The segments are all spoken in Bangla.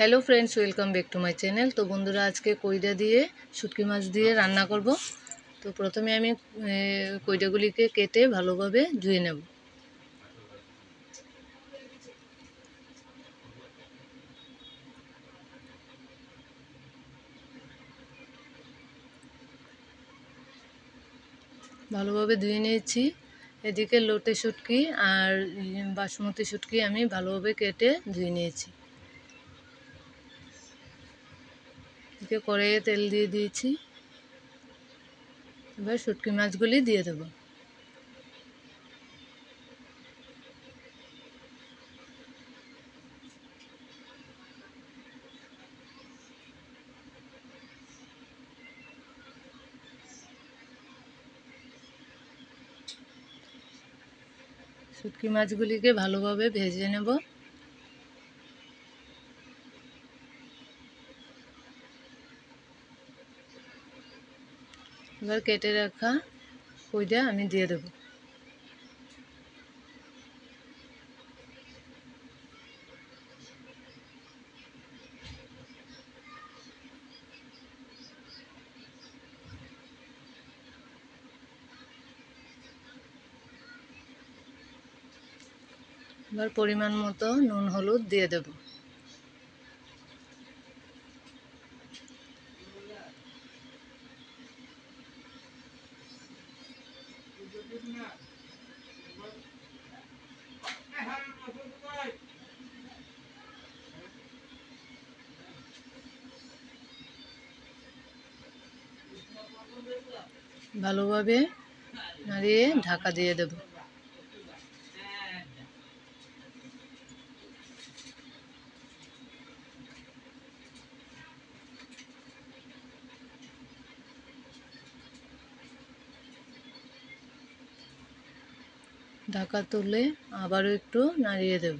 Hello friends, welcome back to my channel. तो बंधुरा आज के कईडा दिए शुटकी माछ दिए रान्ना करब। तो प्रथमे आमी कईडागुलिके केटे भालोभाबे धुए नेब। ভালোভাবে ধুয়ে নিয়েছি। এদিকে লোটে শুটকি আর বাসমতি শুটকি আমি ভালোভাবে কেটে ধুয়ে নিয়েছি। এদিকে কড়াইয়ে তেল দিয়ে দিয়েছি। এবার শুটকি মাছগুলি দিয়ে দেব। শুটকি মাছগুলিকে ভালোভাবে ভেজে নেব। এবার কেটে রাখা কইটা আমি দিয়ে দেব। এবার পরিমাণ মতো নুন হলুদ দিয়ে দেব। ভালোভাবে নাড়িয়ে ঢাকা দিয়ে দেব। ঢাকা তুলে আবারও একটু নাড়িয়ে দেব।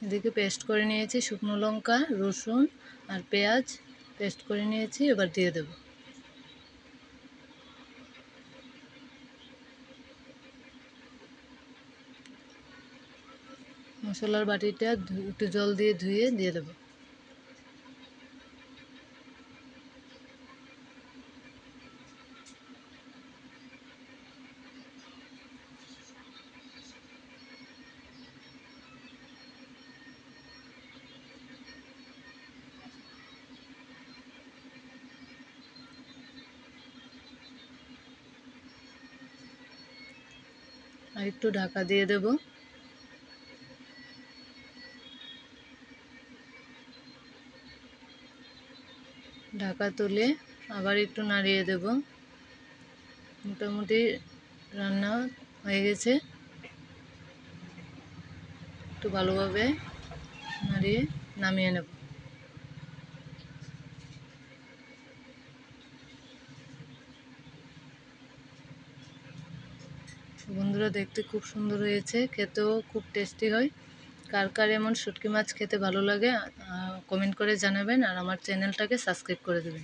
এদিকে পেস্ট করে নিয়েছি শুকনো লঙ্কা, রসুন আর পেঁয়াজ পেস্ট করে নিয়েছি। এবার দিয়ে দেব। মশলার বাটিটা একটু জল দিয়ে ধুয়ে দিয়ে দেব। আর একটু ঢাকা দিয়ে দেব। ঢাকা তুলে আবার একটু নাড়িয়ে দেব। মোটামুটি রান্না হয়ে গেছে। একটু ভালোভাবে নাড়িয়ে নামিয়ে নেব। বন্ধুরা, দেখতে খুব সুন্দর হয়েছে, খেতেও খুব টেস্টি হয়। কার কার এমন শুটকি মাছ খেতে ভালো লাগে কমেন্ট করে জানাবেন, আর আমার চ্যানেলটাকে সাবস্ক্রাইব করে দেবেন।